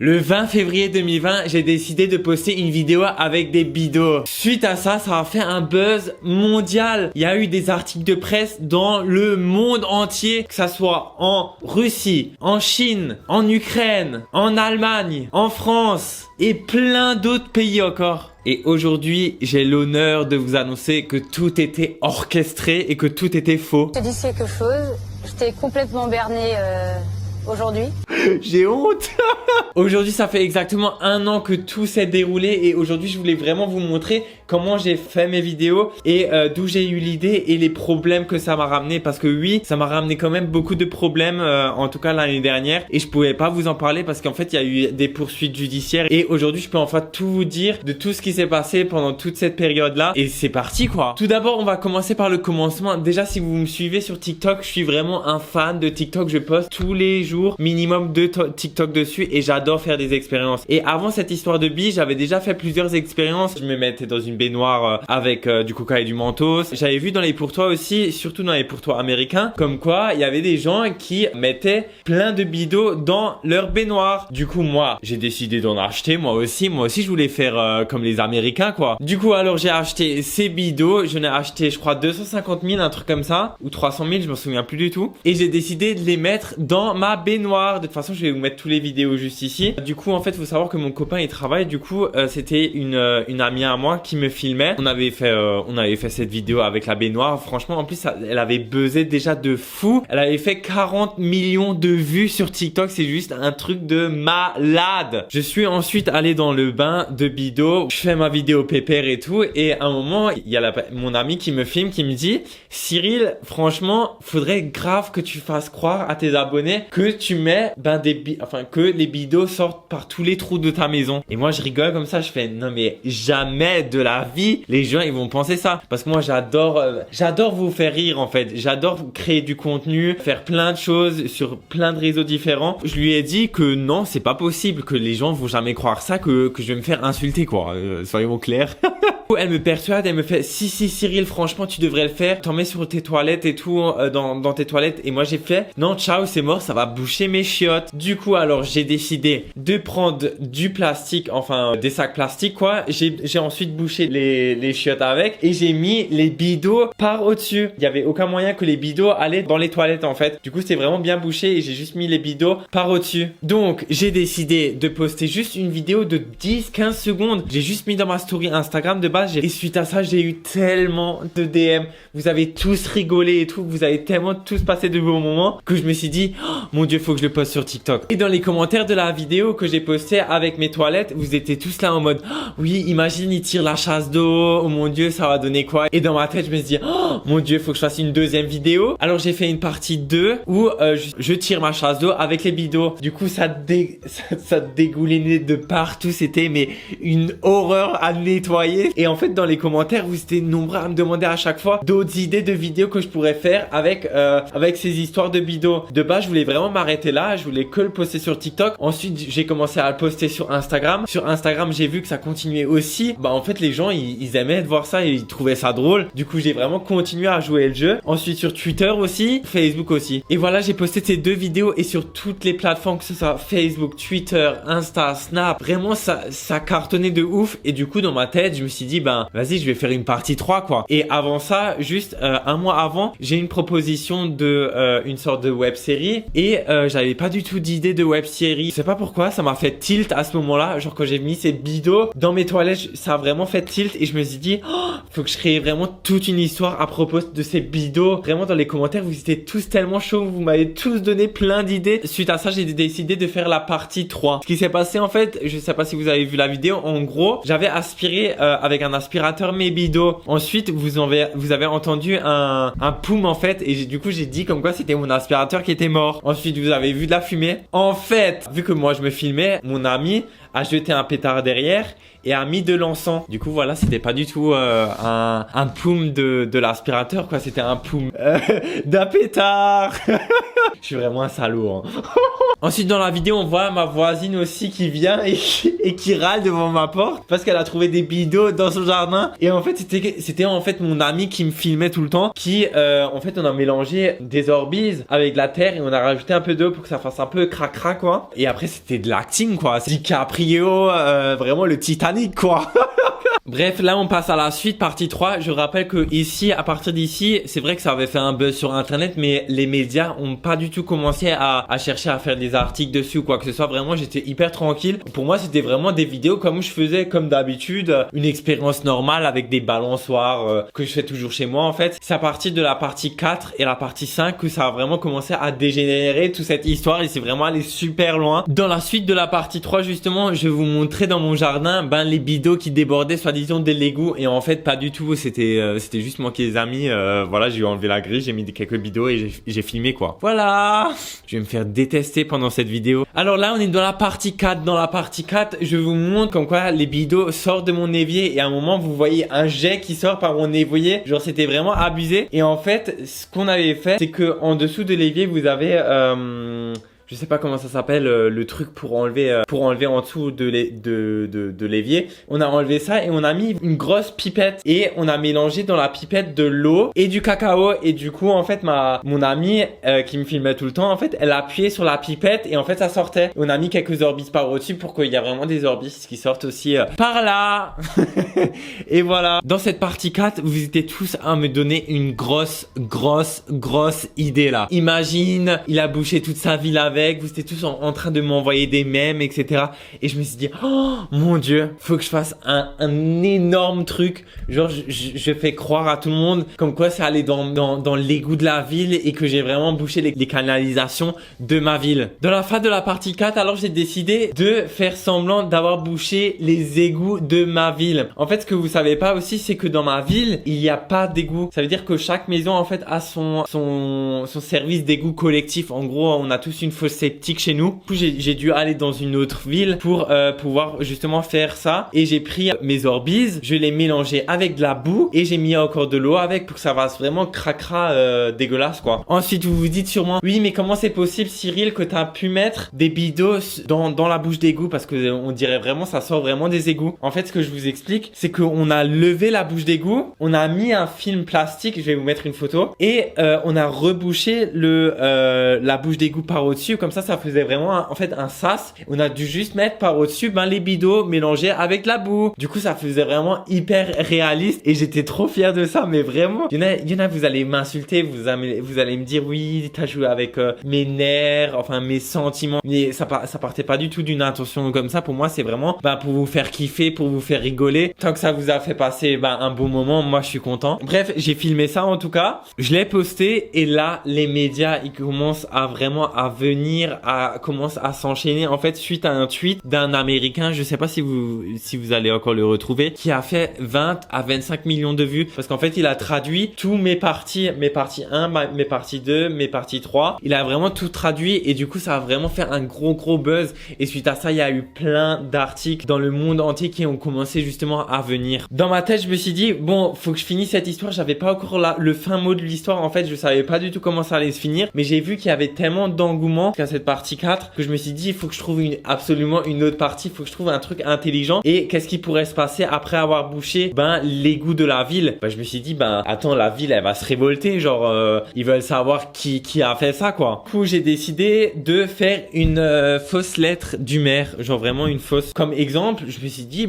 Le 20 février 2020, j'ai décidé de poster une vidéo avec des bidos. Suite à ça, ça a fait un buzz mondial. Il y a eu des articles de presse dans le monde entier, que ça soit en Russie, en Chine, en Ukraine, en Allemagne, en France et plein d'autres pays encore. Et aujourd'hui, j'ai l'honneur de vous annoncer que tout était orchestré et que tout était faux. Je te dis quelque chose, je t'ai complètement berné aujourd'hui. J'ai honte. Aujourd'hui, ça fait exactement 1 an que tout s'est déroulé et aujourd'hui, je voulais vraiment vous montrer comment j'ai fait mes vidéos et d'où j'ai eu l'idée et les problèmes que ça m'a ramené, parce que oui, ça m'a ramené quand même beaucoup de problèmes, en tout cas l'année dernière, et je pouvais pas vous en parler parce qu'en fait, il y a eu des poursuites judiciaires et aujourd'hui, je peux enfin tout vous dire de tout ce qui s'est passé pendant toute cette période-là et c'est parti quoi. Tout d'abord, on va commencer par le commencement. Déjà, si vous me suivez sur TikTok, je suis vraiment un fan de TikTok. Je poste tous les jours minimum 2 TikTok dessus et j'adore faire des expériences. Et avant cette histoire de billes, j'avais déjà fait plusieurs expériences. Je me mettais dans une baignoire avec du coca et du mentos. J'avais vu dans les pourtoits aussi, surtout dans les pourtoits américains, comme quoi il y avait des gens qui mettaient plein de bidots dans leur baignoire. Du coup, moi, j'ai décidé d'en acheter moi aussi. Moi aussi, je voulais faire comme les Américains, quoi. Du coup, alors j'ai acheté ces bidots. Je n'ai acheté, je crois, 250 000, un truc comme ça, ou 300 000, je me souviens plus du tout. Et j'ai décidé de les mettre dans ma baignoire. De toute façon, je vais vous mettre tous les vidéos juste ici. Du coup, en fait, faut savoir que mon copain, il travaille. Du coup, c'était une amie à moi qui me filmait. On avait fait cette vidéo avec la baignoire. Franchement, en plus, elle avait buzzé déjà de fou. Elle avait fait 40 millions de vues sur TikTok. C'est juste un truc de malade. Je suis ensuite allé dans le bain de bidot. Je fais ma vidéo pépère et tout. Et à un moment, il y a mon ami qui me filme, qui me dit: Cyril, franchement, faudrait grave que tu fasses croire à tes abonnés que tu mets que les bidots sortent par tous les trous de ta maison. Et moi, je rigole comme ça. Je fais: non mais jamais de la vie les gens ils vont penser ça, parce que moi j'adore vous faire rire en fait. J'adore créer du contenu, faire plein de choses sur plein de réseaux différents. Je lui ai dit que non, c'est pas possible, que les gens vont jamais croire ça, que je vais me faire insulter quoi, soyons clairs. Elle me persuade, elle me fait: si Cyril, franchement tu devrais le faire, t'en mets sur tes toilettes et tout, dans tes toilettes. Et moi j'ai fait: non, ciao, c'est mort, ça va boucher mes chiottes. Du coup, alors j'ai décidé de prendre du plastique, enfin des sacs plastiques quoi. J'ai ensuite bouché les chiottes avec et j'ai mis les bidots par au-dessus. Il y avait aucun moyen que les bidots allaient dans les toilettes en fait. Du coup, c'était vraiment bien bouché et j'ai juste mis les bidots par au-dessus. Donc, j'ai décidé de poster juste une vidéo de 10-15 secondes. J'ai juste mis dans ma story Instagram de base. Et suite à ça, j'ai eu tellement de DM. Vous avez tous rigolé et tout. Vous avez tellement tous passé de bons moments que je me suis dit: oh, mon Dieu, faut que je le poste sur TikTok. Et dans les commentaires de la vidéo que j'ai postée avec mes toilettes, vous étiez tous là en mode: oh, oui, imagine, il tire la chasse d'eau. Oh mon Dieu, ça va donner quoi? Et dans ma tête, je me suis dit: oh mon Dieu, faut que je fasse une deuxième vidéo. Alors j'ai fait une partie 2 où je tire ma chasse d'eau avec les bidots. Du coup, ça dégoulinait de partout. C'était mais une horreur à nettoyer. Et en fait, dans les commentaires, vous étiez nombreux à me demander à chaque fois d'autres idées de vidéos que je pourrais faire avec ces histoires de bidots. De base, je voulais vraiment m'arrêter là. Je voulais que le poster sur TikTok. Ensuite, j'ai commencé à le poster sur Instagram. Sur Instagram, j'ai vu que ça continuait aussi. Bah, en fait, les gens, ils aimaient de voir ça et ils trouvaient ça drôle. Du coup, j'ai vraiment continué à jouer le jeu. Ensuite, sur Twitter aussi, Facebook aussi. Et voilà, j'ai posté ces 2 vidéos et sur toutes les plateformes, que ce soit Facebook, Twitter, Insta, Snap. Vraiment, ça cartonnait de ouf. Et du coup, dans ma tête, je me suis dit: ben, vas-y, je vais faire une partie 3 quoi. Et avant ça, juste 1 mois avant, j'ai une proposition de une sorte de web série et j'avais pas du tout d'idée de web série. Je sais pas pourquoi, ça m'a fait tilt à ce moment-là. Genre quand j'ai mis ces bidots dans mes toilettes, ça a vraiment fait tilt et je me suis dit: oh, faut que je crée vraiment toute une histoire à propos de ces bidots. Vraiment, dans les commentaires, vous étiez tous tellement chauds, vous m'avez tous donné plein d'idées. Suite à ça, j'ai décidé de faire la partie 3. Ce qui s'est passé en fait, je sais pas si vous avez vu la vidéo, en gros, j'avais aspiré avec un aspirateur mes bidots. Ensuite, vous avez entendu un poum en fait et du coup, j'ai dit comme quoi c'était mon aspirateur qui était mort. Ensuite, vous avez vu de la fumée. En fait, vu que moi je me filmais, mon ami a jeté un pétard derrière et a mis de l'encens. Du coup, voilà, c'était pas du tout un poum de l'aspirateur quoi, c'était un poum d'un pétard. Je suis vraiment un salaud hein. Ensuite dans la vidéo on voit ma voisine aussi qui vient et qui râle devant ma porte parce qu'elle a trouvé des bidons dans son jardin. Et en fait c'était en fait mon ami qui me filmait tout le temps, qui en fait on a mélangé des Orbeez avec de la terre et on a rajouté un peu d'eau pour que ça fasse un peu cracra quoi. Et après c'était de l'acting quoi, c'est DiCaprio, vraiment le Titanic quoi. Bref, là on passe à la suite, partie 3. Je rappelle que ici, à partir d'ici, c'est vrai que ça avait fait un buzz sur internet, mais les médias ont pas du tout commencé à chercher à faire des articles dessus ou quoi que ce soit. Vraiment, j'étais hyper tranquille. Pour moi, c'était vraiment des vidéos comme je faisais comme d'habitude, une expérience normale avec des balançoires que je fais toujours chez moi en fait. C'est à partir de la partie 4 et la partie 5 que ça a vraiment commencé à dégénérer toute cette histoire et c'est vraiment allé super loin. Dans la suite de la partie 3 justement, je vais vous montrer dans mon jardin les bidons qui débordaient soi-disant des Legos et en fait pas du tout, c'était juste moi qui les ai mis, voilà, j'ai enlevé la grille, j'ai mis quelques bidons et j'ai filmé quoi. Voilà, je vais me faire détester pendant cette vidéo. Alors là on est dans la partie 4. Dans la partie 4 je vous montre comme quoi les bidons sortent de mon évier et à un moment vous voyez un jet qui sort par mon évier, genre c'était vraiment abusé. Et en fait ce qu'on avait fait c'est que en dessous de l'évier vous avez je sais pas comment ça s'appelle, le truc pour enlever en dessous de l'évier. On a enlevé ça et on a mis une grosse pipette et on a mélangé dans la pipette de l'eau et du cacao. Et du coup, en fait, mon amie qui me filmait tout le temps, en fait, elle a appuyé sur la pipette et en fait, ça sortait. On a mis quelques Orbeez par au-dessus pour qu'il y ait vraiment des Orbeez qui sortent aussi par là. Et voilà. Dans cette partie 4, vous étiez tous à me donner une grosse idée là. Imagine, il a bouché toute sa vie avec. Vous étiez tous en train de m'envoyer des mèmes, etc. Et je me suis dit, oh mon Dieu, faut que je fasse un énorme truc. Genre, je fais croire à tout le monde comme quoi ça allait dans l'égout de la ville et que j'ai vraiment bouché les canalisations de ma ville. Dans la fin de la partie 4, alors j'ai décidé de faire semblant d'avoir bouché les égouts de ma ville. En fait, ce que vous savez pas aussi, c'est que dans ma ville, il n'y a pas d'égout. Ça veut dire que chaque maison, en fait, a son service d'égout collectif. En gros, on a tous une fosse sceptique chez nous. Du coup, j'ai dû aller dans une autre ville pour pouvoir justement faire ça. Et j'ai pris mes Orbeez, je les mélangeais avec de la boue et j'ai mis encore de l'eau avec pour que ça fasse vraiment cracra dégueulasse quoi. Ensuite, vous vous dites sûrement, oui, mais comment c'est possible, Cyril, que tu as pu mettre des bidons dans la bouche d'égout parce que on dirait vraiment, ça sort vraiment des égouts. En fait, ce que je vous explique, c'est qu'on a levé la bouche d'égout, on a mis un film plastique, je vais vous mettre une photo, et on a rebouché la bouche d'égout par au-dessus. Comme ça faisait vraiment en fait un sas. On a dû juste mettre par au-dessus les bidons mélangés avec la boue. Du coup, ça faisait vraiment hyper réaliste et j'étais trop fier de ça. Mais vraiment, il y en a vous allez m'insulter, vous allez me dire oui, t'as joué avec mes nerfs, enfin mes sentiments. Mais ça partait pas du tout d'une intention comme ça. Pour moi, c'est vraiment pour vous faire kiffer, pour vous faire rigoler. Tant que ça vous a fait passer un bon moment, moi je suis content. Bref, j'ai filmé ça en tout cas. Je l'ai posté et là, les médias ils commencent à vraiment à venir commence à s'enchaîner en fait suite à un tweet d'un américain, je sais pas si vous allez encore le retrouver, qui a fait 20 à 25 millions de vues parce qu'en fait il a traduit tous mes parties 1, mes parties 2, mes parties 3, il a vraiment tout traduit et du coup ça a vraiment fait un gros buzz et suite à ça il y a eu plein d'articles dans le monde entier qui ont commencé justement à venir. Dans ma tête je me suis dit bon, faut que je finisse cette histoire, j'avais pas encore le fin mot de l'histoire en fait, je savais pas du tout comment ça allait se finir, mais j'ai vu qu'il y avait tellement d'engouement qu'à cette partie 4 que je me suis dit il faut que je trouve absolument une autre partie, il faut que je trouve un truc intelligent. Et qu'est-ce qui pourrait se passer après avoir bouché l'égout de la ville? Je me suis dit attends, la ville elle va se révolter, genre ils veulent savoir qui a fait ça quoi. Du coup j'ai décidé de faire une fausse lettre du maire, genre vraiment une fausse. Comme exemple, je me suis dit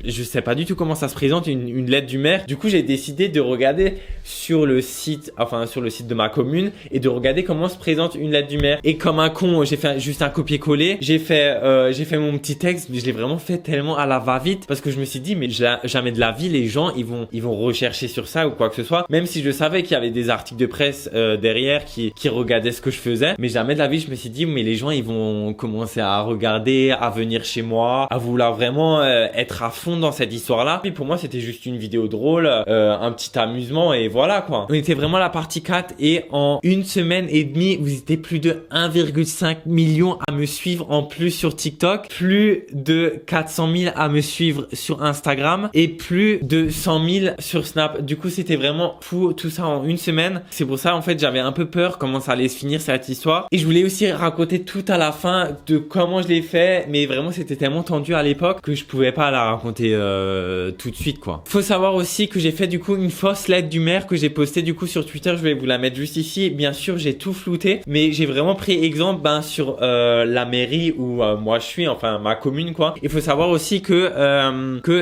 je sais pas du tout comment ça se présente une lettre du maire. Du coup j'ai décidé de regarder sur le site de ma commune et de regarder comment se présente une lettre du maire. Et comme un con, j'ai fait juste un copier-coller, j'ai fait mon petit texte, mais je l'ai vraiment fait tellement à la va-vite parce que je me suis dit mais jamais de la vie les gens ils vont rechercher sur ça ou quoi que ce soit, même si je savais qu'il y avait des articles de presse derrière qui regardaient ce que je faisais, mais jamais de la vie je me suis dit mais les gens ils vont commencer à regarder, à venir chez moi, à vouloir vraiment être à fond dans cette histoire là. Et pour moi c'était juste une vidéo drôle, un petit amusement et voilà quoi. On était vraiment à la partie 4 et en une semaine et demie vous étiez plus de 1,2 1,5 million à me suivre en plus sur TikTok, plus de 400 000 à me suivre sur Instagram et plus de 100 000 sur Snap. Du coup, c'était vraiment fou tout ça en une semaine. C'est pour ça, en fait, j'avais un peu peur comment ça allait se finir cette histoire. Et je voulais aussi raconter tout à la fin de comment je l'ai fait, mais vraiment, c'était tellement tendu à l'époque que je pouvais pas la raconter tout de suite, quoi. Faut savoir aussi que j'ai fait du coup une fausse lettre du maire que j'ai postée du coup sur Twitter. Je vais vous la mettre juste ici. Bien sûr, j'ai tout flouté, mais j'ai vraiment pris exemple sur la mairie où moi je suis, enfin ma commune, quoi. Il faut savoir aussi que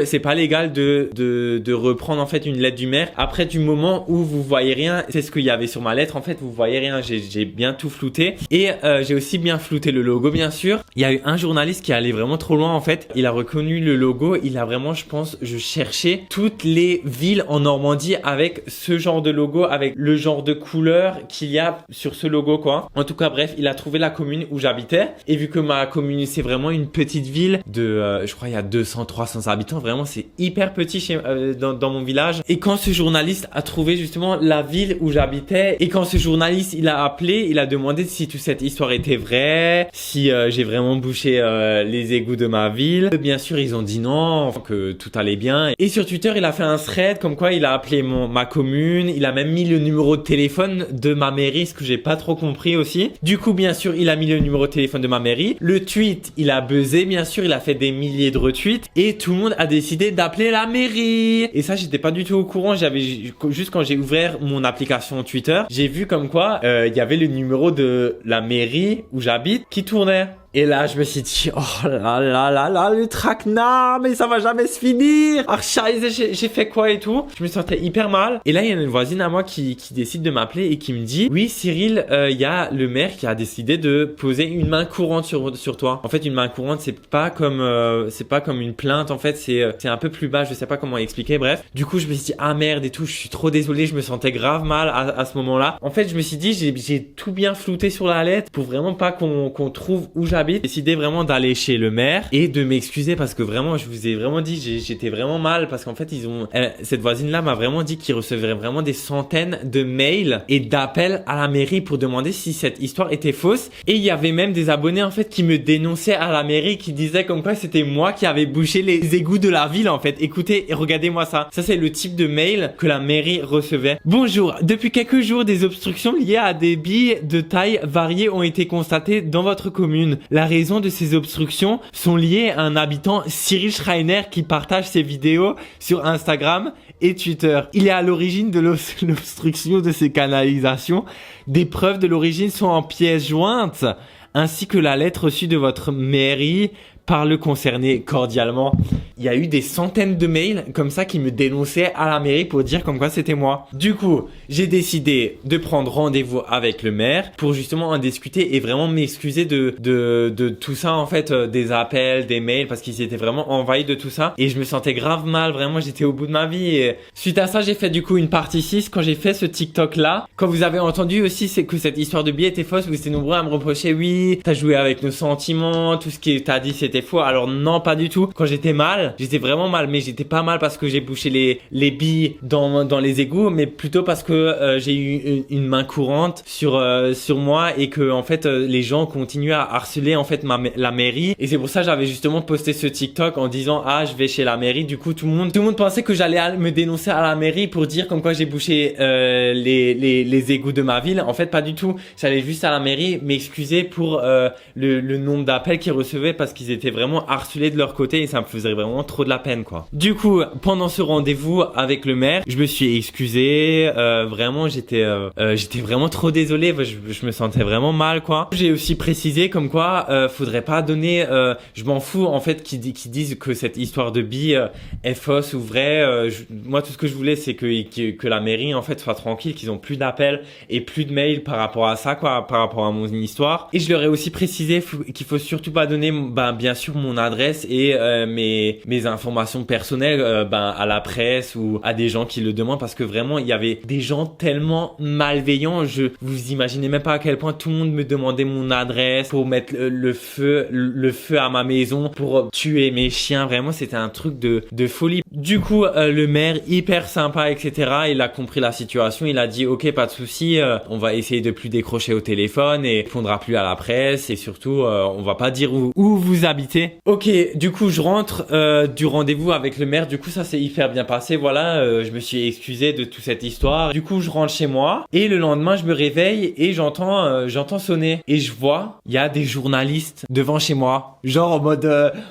c'est pas légal de reprendre en fait une lettre du maire après du moment où vous voyez rien. C'est ce qu'il y avait sur ma lettre, en fait, vous voyez rien. J'ai bien tout flouté et j'ai aussi bien flouté le logo, bien sûr. Il y a eu un journaliste qui est allé vraiment trop loin, en fait. Il a reconnu le logo, il a vraiment, je pense, je cherchais toutes les villes en Normandie avec ce genre de logo, avec le genre de couleur qu'il y a sur ce logo, quoi. En tout cas, bref, il a trouvé la commune où j'habitais et vu que ma commune, c'est vraiment une petite ville de, je crois, il y a 200-300 habitants. Vraiment, c'est hyper petit dans mon village. Et quand ce journaliste a trouvé justement la ville où j'habitais et quand ce journaliste, il a appelé, il a demandé si toute cette histoire était vraie, si j'ai vraiment bouché les égouts de ma ville. Bien sûr, ils ont dit non, que tout allait bien. Et sur Twitter, il a fait un thread comme quoi il a appelé ma commune. Il a même mis le numéro de téléphone de ma mairie, ce que j'ai pas trop compris aussi. Du coup, bien sûr, il a mis le numéro de téléphone de ma mairie. Le tweet, il a buzzé, bien sûr, il a fait des milliers de retweets et tout le monde a décidé d'appeler la mairie. Et ça, j'étais pas du tout au courant. J'avais juste quand j'ai ouvert mon application Twitter, j'ai vu comme quoi il y avait le numéro de la mairie où j'habite qui tournait. Et là, je me suis dit, oh là là là là, le traquenard, mais ça va jamais se finir. Ah, scheiße, j'ai fait quoi et tout. Je me sentais hyper mal. Et là, il y a une voisine à moi qui décide de m'appeler et qui me dit, oui, Cyril, il y a le maire qui a décidé de poser une main courante sur toi. En fait, une main courante, c'est pas comme une plainte. En fait, c'est un peu plus bas. Je sais pas comment expliquer. Bref. Du coup, je me suis dit, ah merde et tout, je suis trop désolé. Je me sentais grave mal à ce moment-là. En fait, je me suis dit, j'ai tout bien flouté sur la lettre pour vraiment pas qu'on trouve où j'habite. J'ai décidé vraiment d'aller chez le maire et de m'excuser parce que vraiment, je vous ai vraiment dit, j'étais vraiment mal parce qu'en fait, cette voisine-là m'a vraiment dit qu'ils recevaient vraiment des centaines de mails et d'appels à la mairie pour demander si cette histoire était fausse. Et il y avait même des abonnés, en fait, qui me dénonçaient à la mairie, qui disaient comme quoi c'était moi qui avais bouché les égouts de la ville, en fait. Écoutez, regardez-moi ça. Ça, c'est le type de mail que la mairie recevait. Bonjour. Depuis quelques jours, des obstructions liées à des billes de taille variée ont été constatées dans votre commune. La raison de ces obstructions sont liées à un habitant, Cyril Schreiner, qui partage ses vidéos sur Instagram et Twitter. Il est à l'origine de l'obstruction de ces canalisations. Des preuves de l'origine sont en pièces jointes, ainsi que la lettre reçue de votre mairie par le concerné cordialement. Il y a eu des centaines de mails comme ça qui me dénonçaient à la mairie pour dire comme quoi c'était moi. Du coup, j'ai décidé de prendre rendez-vous avec le maire pour justement en discuter et vraiment m'excuser de tout ça, en fait, des appels, des mails, parce qu'ils étaient vraiment envahis de tout ça et je me sentais grave mal, vraiment j'étais au bout de ma vie. Et suite à ça, j'ai fait du coup une partie 6 quand j'ai fait ce TikTok là. Quand vous avez entendu aussi c'est que cette histoire de billet était fausse, vous étiez nombreux à me reprocher, oui, t'as joué avec nos sentiments, tout ce qui t'as dit c'était faux. Alors non, pas du tout. Quand j'étais mal, j'étais vraiment mal, mais j'étais pas mal parce que j'ai bouché les billes dans les égouts, mais plutôt parce que j'ai eu une main courante sur moi et que en fait les gens continuaient à harceler en fait la mairie. Et c'est pour ça que j'avais justement posté ce TikTok en disant ah je vais chez la mairie. Du coup tout le monde pensait que j'allais me dénoncer à la mairie pour dire comme quoi j'ai bouché les égouts de ma ville. En fait pas du tout. J'allais juste à la mairie m'excuser pour le nombre d'appels qu'ils recevaient parce qu'ils étaient vraiment harcelés de leur côté et ça me faisait vraiment trop de la peine, quoi. Du coup, pendant ce rendez-vous avec le maire, je me suis excusé, vraiment j'étais vraiment trop désolé, je me sentais vraiment mal, quoi. J'ai aussi précisé comme quoi faudrait pas donner, je m'en fous en fait qu'ils disent que cette histoire de billes est fausse ou vraie. Moi tout ce que je voulais c'est que la mairie en fait soit tranquille, qu'ils ont plus d'appels et plus de mails par rapport à ça, quoi, par rapport à mon histoire. Et je leur ai aussi précisé qu'il faut surtout pas donner bien sûr mon adresse et mes informations personnelles à la presse ou à des gens qui le demandent parce que vraiment il y avait des gens tellement malveillants, vous imaginez même pas à quel point tout le monde me demandait mon adresse pour mettre le feu à ma maison, pour tuer mes chiens. Vraiment c'était un truc de folie. Du coup, le maire, hyper sympa, etc. Il a compris la situation. Il a dit, ok, pas de souci, on va essayer de plus décrocher au téléphone et répondra plus à la presse. Et surtout, on va pas dire où vous habitez. Ok, du coup, je rentre du rendez-vous avec le maire. Du coup, ça s'est hyper bien passé. Voilà, je me suis excusé de toute cette histoire. Du coup, je rentre chez moi et le lendemain, je me réveille et j'entends sonner. Et je vois, il y a des journalistes devant chez moi. Genre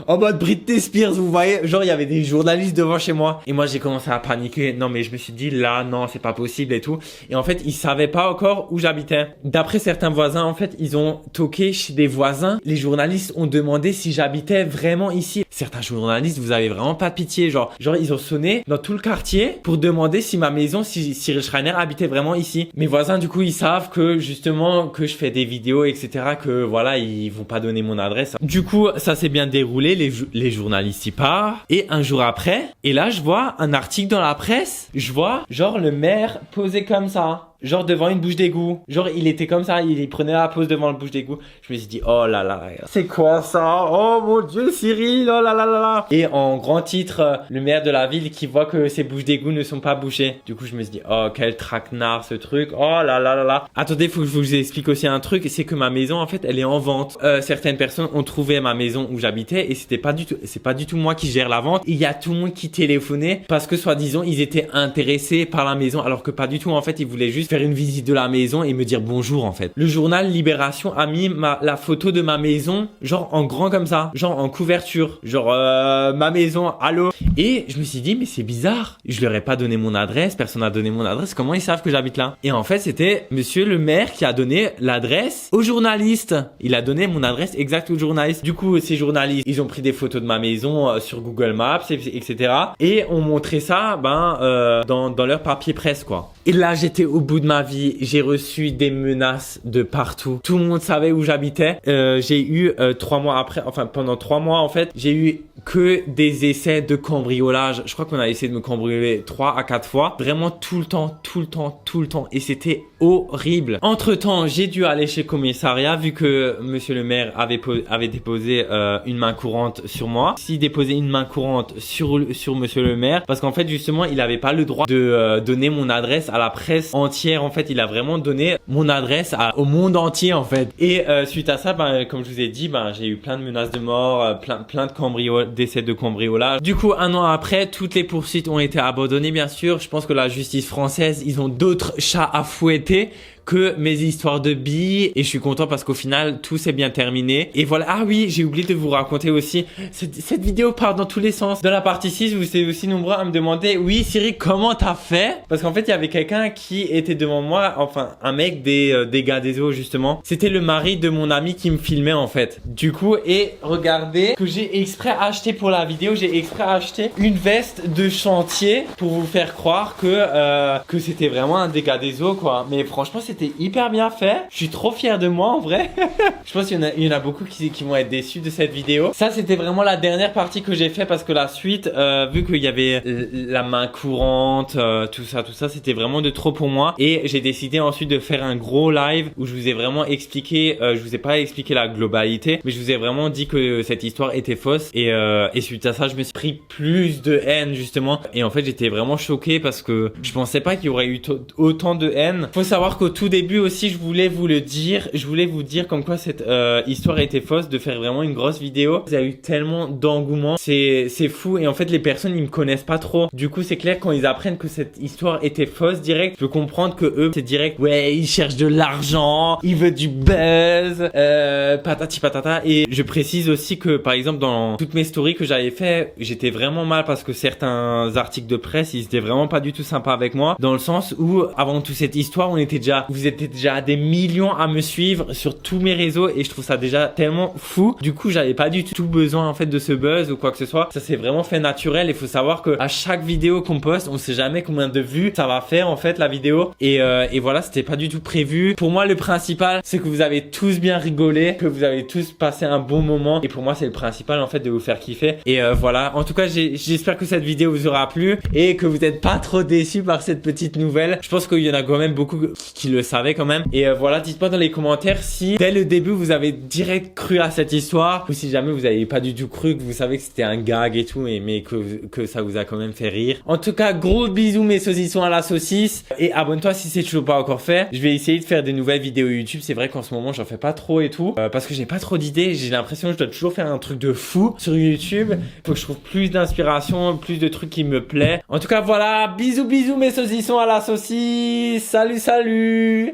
en mode Britney Spears, vous voyez. Genre, il y avait des journalistes devant chez moi. Et moi, j'ai commencé à paniquer. Non, mais je me suis dit, là, non, c'est pas possible et tout. Et en fait, ils savaient pas encore où j'habitais. D'après certains voisins, en fait, ils ont toqué chez des voisins. Les journalistes ont demandé si j'habitais vraiment ici. Certains journalistes, vous avez vraiment pas de pitié. Genre, ils ont sonné dans tout le quartier pour demander si ma maison, si Cyril Schreiner habitait vraiment ici. Mes voisins, du coup, ils savent que, justement, que je fais des vidéos, etc. Que, voilà, ils vont pas donner mon adresse. Du coup, ça s'est bien déroulé. Les journalistes y partent. Et un jour après, et là, je vois un article dans la presse. Je vois, genre, le maire posé comme ça. Genre devant une bouche d'égout. Genre il était comme ça, il prenait la pause devant la bouche d'égout. Je me suis dit, oh là là, c'est quoi ça? Oh mon Dieu, Cyril, oh là là là là. Et en grand titre, le maire de la ville qui voit que ces bouches d'égout ne sont pas bouchées. Du coup, je me suis dit, oh quel traquenard ce truc. Oh là là là là. Attendez, faut que je vous explique aussi un truc. C'est que ma maison, en fait, elle est en vente. Certaines personnes ont trouvé ma maison où j'habitais et c'est pas du tout moi qui gère la vente. Il y a tout le monde qui téléphonait parce que soi-disant, ils étaient intéressés par la maison alors que pas du tout. En fait, ils voulaient juste faire une visite de la maison et me dire bonjour en fait. Le journal Libération a mis la photo de ma maison genre en grand comme ça, genre en couverture, genre ma maison, allô. Et je me suis dit mais c'est bizarre, je leur ai pas donné mon adresse, personne n'a donné mon adresse, comment ils savent que j'habite là? Et en fait c'était monsieur le maire qui a donné l'adresse aux journalistes. Il a donné mon adresse exacte aux journalistes. Du coup ces journalistes ils ont pris des photos de ma maison sur Google Maps etc. et ont montré ça dans leur papier presse quoi. Et là j'étais au bout de ma vie, j'ai reçu des menaces de partout. Tout le monde savait où j'habitais. J'ai eu 3 mois après, enfin pendant 3 mois en fait, j'ai eu que des essais de cambriolage. Je crois qu'on a essayé de me cambrioler 3 à 4 fois. Vraiment tout le temps. Et c'était horrible. Entre temps, j'ai dû aller chez le commissariat vu que monsieur le maire avait déposé une main courante sur moi. S'il déposait une main courante sur monsieur le maire, parce qu'en fait justement il avait pas le droit de donner mon adresse à la presse entière. En fait il a vraiment donné mon adresse au monde entier en fait. Et suite à ça, comme je vous ai dit, j'ai eu plein de menaces de mort, plein de d'essais de cambriolage. Du coup 1 an après, toutes les poursuites ont été abandonnées bien sûr. Je pense que la justice française, ils ont d'autres chats à fouetter que mes histoires de billes et je suis content parce qu'au final tout s'est bien terminé. Et voilà, ah oui, j'ai oublié de vous raconter aussi, cette vidéo part dans tous les sens. Dans la partie 6, vous êtes aussi nombreux à me demander, oui Cyril, comment t'as fait? Parce qu'en fait il y avait quelqu'un qui était devant moi, enfin un mec des gars des eaux justement. C'était le mari de mon ami qui me filmait en fait. Du coup, et regardez que j'ai exprès acheté pour la vidéo, j'ai exprès acheté une veste de chantier pour vous faire croire que c'était vraiment un dégât des eaux quoi. Mais franchement c'était hyper bien fait. Je suis trop fier de moi en vrai. Je pense qu'il y en a beaucoup qui vont être déçus de cette vidéo. Ça c'était vraiment la dernière partie que j'ai fait parce que la suite, vu qu'il y avait la main courante, tout ça, c'était vraiment de trop pour moi. Et j'ai décidé ensuite de faire un gros live où je vous ai vraiment expliqué, je vous ai pas expliqué la globalité, mais je vous ai vraiment dit que cette histoire était fausse. Et suite à ça, je me suis pris plus de haine justement. Et en fait, j'étais vraiment choqué parce que je pensais pas qu'il y aurait eu autant de haine. Faut savoir qu'au tout début aussi, je voulais vous dire comme quoi cette histoire était fausse, de faire vraiment une grosse vidéo. Il y a eu tellement d'engouement, c'est fou. Et en fait, les personnes, ils me connaissent pas trop. Du coup, c'est clair, quand ils apprennent que cette histoire était fausse direct, je peux comprendre que eux, c'est direct, ouais, ils cherchent de l'argent, ils veulent du buzz, patati patata. Et je précise aussi que, par exemple, dans toutes mes stories que j'avais fait, j'étais vraiment mal parce que certains articles de presse, ils étaient vraiment pas du tout sympas avec moi, dans le sens où, avant toute cette histoire, vous étiez déjà des millions à me suivre sur tous mes réseaux et je trouve ça déjà tellement fou. Du coup, j'avais pas du tout besoin en fait de ce buzz ou quoi que ce soit. Ça s'est vraiment fait naturel. Il faut savoir que à chaque vidéo qu'on poste, on sait jamais combien de vues ça va faire en fait la vidéo. Et voilà, c'était pas du tout prévu. Pour moi, le principal, c'est que vous avez tous bien rigolé, que vous avez tous passé un bon moment. Et pour moi, c'est le principal en fait de vous faire kiffer. Et voilà. En tout cas, j'espère que cette vidéo vous aura plu et que vous n'êtes pas trop déçus par cette petite nouvelle. Je pense qu'il y en a quand même beaucoup qui le le savez quand même. Et voilà, dites-moi dans les commentaires si dès le début vous avez direct cru à cette histoire ou si jamais vous n'avez pas du tout cru, que vous savez que c'était un gag et tout, mais que ça vous a quand même fait rire. En tout cas, gros bisous mes saucissons à la saucisse et abonne-toi si c'est toujours pas encore fait. Je vais essayer de faire des nouvelles vidéos YouTube. C'est vrai qu'en ce moment j'en fais pas trop et tout parce que j'ai pas trop d'idées. J'ai l'impression que je dois toujours faire un truc de fou sur YouTube. Faut que je trouve plus d'inspiration, plus de trucs qui me plaît. En tout cas voilà, bisous bisous mes saucissons à la saucisse. Salut salut.